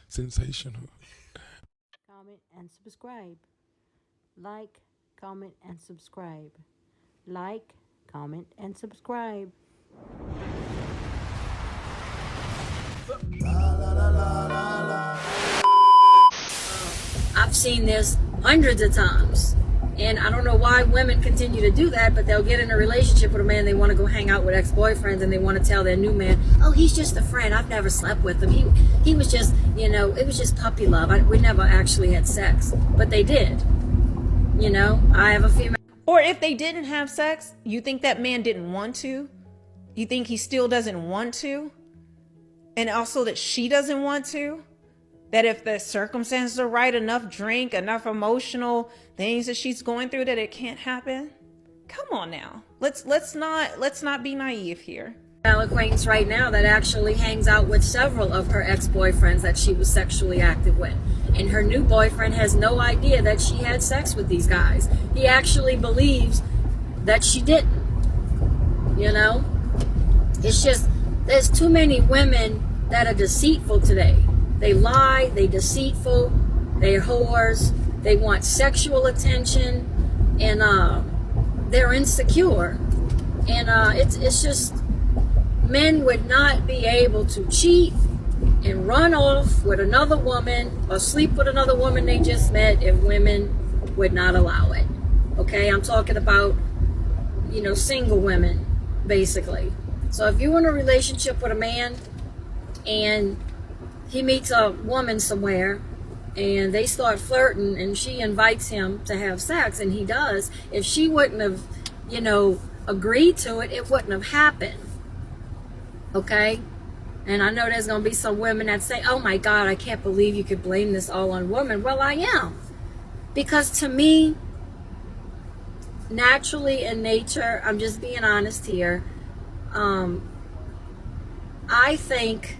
Sensational. Comment and subscribe. Like, comment, and subscribe. Like, comment, and subscribe. I've seen this hundreds of times. And I don't know why women continue to do that, but they'll get in a relationship with a man, they want to go hang out with ex-boyfriends, and they want to tell their new man, oh, he's just a friend. I've never slept with him. He was just, it was just puppy love. We never actually had sex. But they did. I have a female. Or if they didn't have sex, you think that man didn't want to? You think he still doesn't want to? And also that she doesn't want to? That if the circumstances are right, enough drink, enough emotional things that she's going through, that it can't happen? Come on now. Let's not be naive here. Acquaintance right now that actually hangs out with several of her ex-boyfriends that she was sexually active with. And her new boyfriend has no idea that she had sex with these guys. He actually believes that she didn't. It's just, there's too many women that are deceitful today. They lie, they deceitful, they're whores, they want sexual attention, and they're insecure. And it's just, men would not be able to cheat and run off with another woman or sleep with another woman they just met if women would not allow it. Okay, I'm talking about, single women, basically. So if you're in a relationship with a man and he meets a woman somewhere and they start flirting and she invites him to have sex and he does, if she wouldn't have, agreed to it, it wouldn't have happened. Okay? And I know there's going to be some women that say, oh my God, I can't believe you could blame this all on women. Well, I am. Because to me, naturally in nature, I'm just being honest here, I think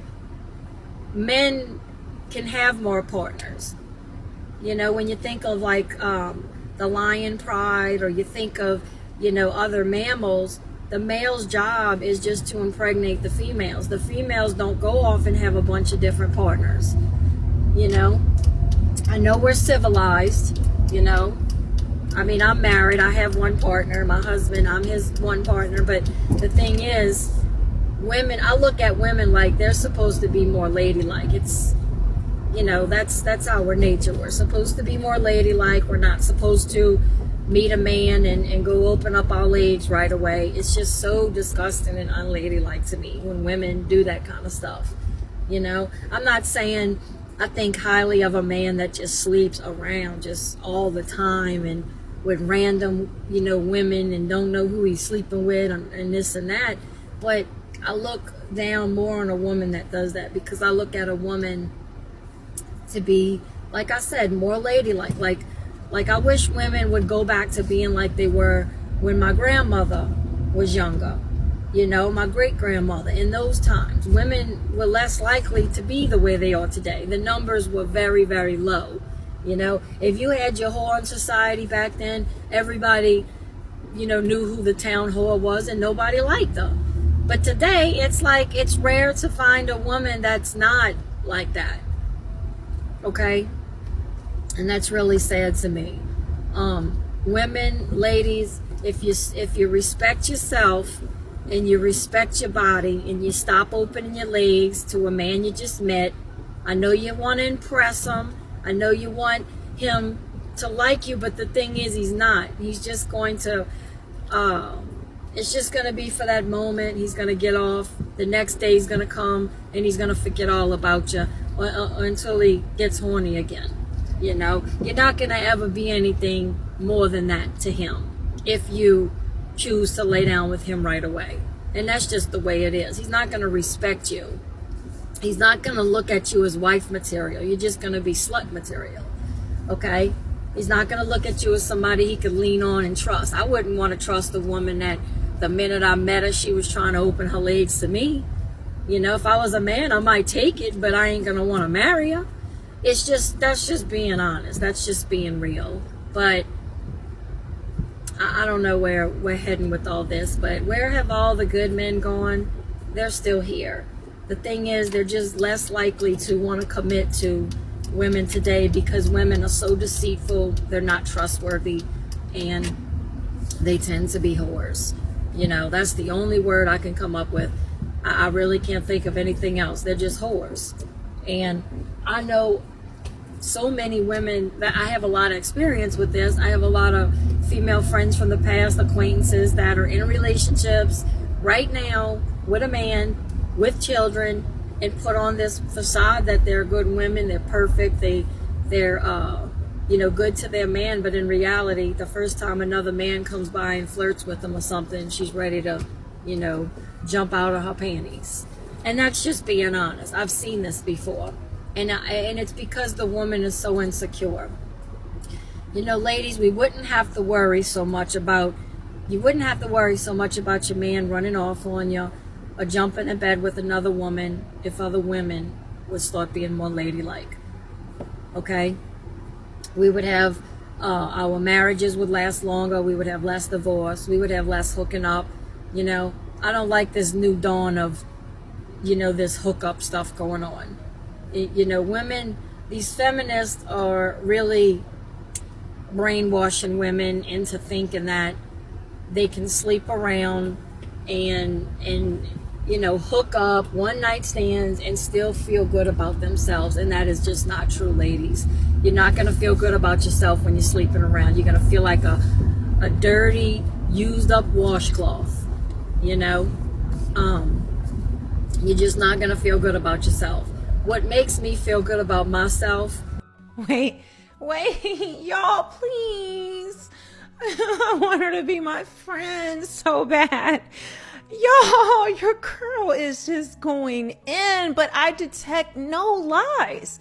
men can have more partners. When you think of like the lion pride, or you think of, other mammals, the male's job is just to impregnate the females. The females don't go off and have a bunch of different partners. I know we're civilized, I mean, I'm married, I have one partner, my husband, I'm his one partner, but the thing is, women, I look at women like they're supposed to be more ladylike. It's, that's our nature. We're supposed to be more ladylike. We're not supposed to meet a man and go open up our legs right away. It's just so disgusting and unladylike to me when women do that kind of stuff. I'm not saying I think highly of a man that just sleeps around just all the time and with random, women and don't know who he's sleeping with and this and that. But I look down more on a woman that does that, because I look at a woman to be, like I said, more ladylike. Like I wish women would go back to being like they were when my grandmother was younger. My great-grandmother. In those times, women were less likely to be the way they are today. The numbers were very, very low. If you had your whore in society back then, everybody, knew who the town whore was and nobody liked her. But today, it's like it's rare to find a woman that's not like that. Okay? And that's really sad to me. Women, ladies, if you respect yourself and you respect your body and you stop opening your legs to a man you just met, I know you want to impress him. I know you want him to like you, but the thing is, he's not. He's just going to, it's just going to be for that moment. He's going to get off. The next day he's going to come and he's going to forget all about you until he gets horny again. You're not going to ever be anything more than that to him if you choose to lay down with him right away. And that's just the way it is. He's not going to respect you. He's not going to look at you as wife material. You're just going to be slut material. Okay? He's not going to look at you as somebody he could lean on and trust. I wouldn't want to trust a woman that the minute I met her, she was trying to open her legs to me. If I was a man, I might take it, but I ain't going to want to marry her. That's just being honest. That's just being real. But I don't know where we're heading with all this, but where have all the good men gone? They're still here. the thing is, they're just less likely to want to commit to women today because women are so deceitful, they're not trustworthy, and they tend to be whores. You know, that's the only word I can come up with. I really can't think of anything else. They're just whores. And I know so many women that I have a lot of experience with this. I have a lot of female friends from the past, acquaintances that are in relationships right now with a man, with children, and put on this facade that they're good women, they're perfect, they're good to their man, but in reality, the first time another man comes by and flirts with them or something, she's ready to, jump out of her panties. And that's just being honest. I've seen this before. And it's because the woman is so insecure. Ladies, you wouldn't have to worry so much about your man running off on you or jumping in bed with another woman if other women would start being more ladylike. Okay? We would have, our marriages would last longer. We would have less divorce. We would have less hooking up. I don't like this new dawn of, this hookup stuff going on. Women, these feminists are really brainwashing women into thinking that they can sleep around and hook up one night stands and still feel good about themselves. And that is just not true, ladies. You're not going to feel good about yourself when you're sleeping around. You're going to feel like a dirty, used up washcloth. You're just not going to feel good about yourself. What makes me feel good about myself? Wait, y'all, please. I want her to be my friend so bad. Y'all, your girl is just going in, but I detect no lies.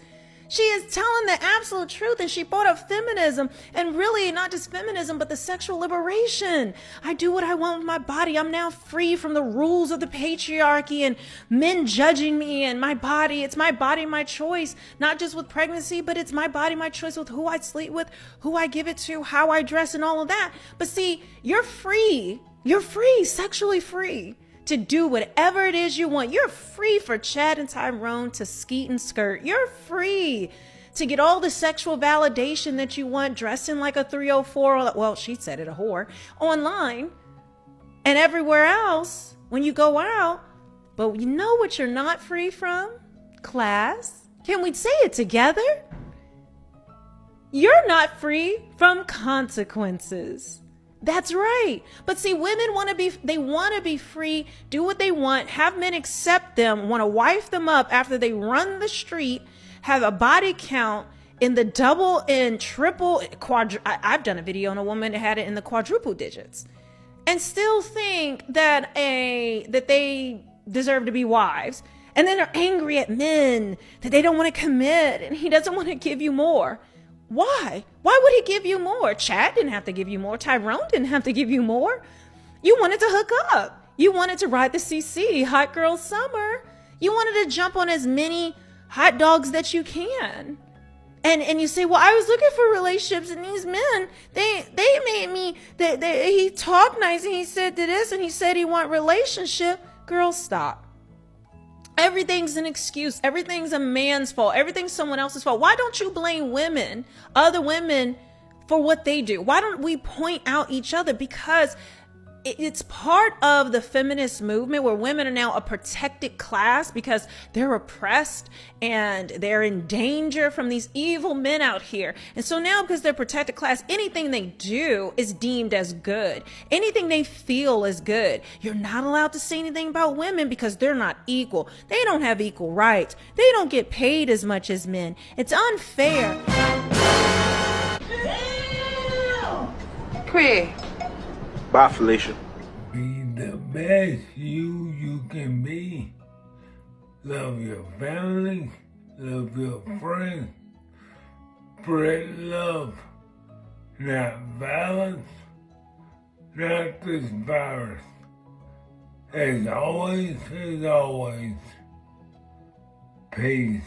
She is telling the absolute truth, and she brought up feminism, and really not just feminism, but the sexual liberation. I do what I want with my body. I'm now free from the rules of the patriarchy and men judging me and my body. It's my body, my choice, not just with pregnancy, but it's my body, my choice with who I sleep with, who I give it to, how I dress, and all of that. But see, you're free. You're free, sexually free, to do whatever it is you want. You're free for Chad and Tyrone to skeet and skirt. You're free to get all the sexual validation that you want, dressing like a 304, well, she said it, a whore, online and everywhere else when you go out. But you know what you're not free from? Class. Can we say it together? You're not free from consequences. That's right. But see, women want to be free, do what they want, have men accept them, want to wife them up after they run the street, have a body count in the double and triple, I've done a video on a woman that had it in the quadruple digits, and still think that they deserve to be wives. And then they're angry at men that they don't want to commit and he doesn't want to give you more. Why? Why would he give you more? Chad didn't have to give you more. Tyrone didn't have to give you more. You wanted to hook up. You wanted to ride the CC, hot girl summer. You wanted to jump on as many hot dogs that you can. And you say, well, I was looking for relationships and these men, they made me, he talked nice and he said this and he said he want relationship. Girl, stop. Everything's an excuse. Everything's a man's fault. Everything's someone else's fault. Why don't you blame women, other women, for what they do? Why don't we point out each other? Because it's part of the feminist movement where women are now a protected class because they're oppressed and they're in danger from these evil men out here. And so now, because they're protected class, anything they do is deemed as good. Anything they feel is good. You're not allowed to say anything about women because they're not equal. They don't have equal rights. They don't get paid as much as men. It's unfair. Queen. Bye, Felicia. Be the best you can be. Love your family. Love your friends. Spread love, not violence, not this virus. As always, peace.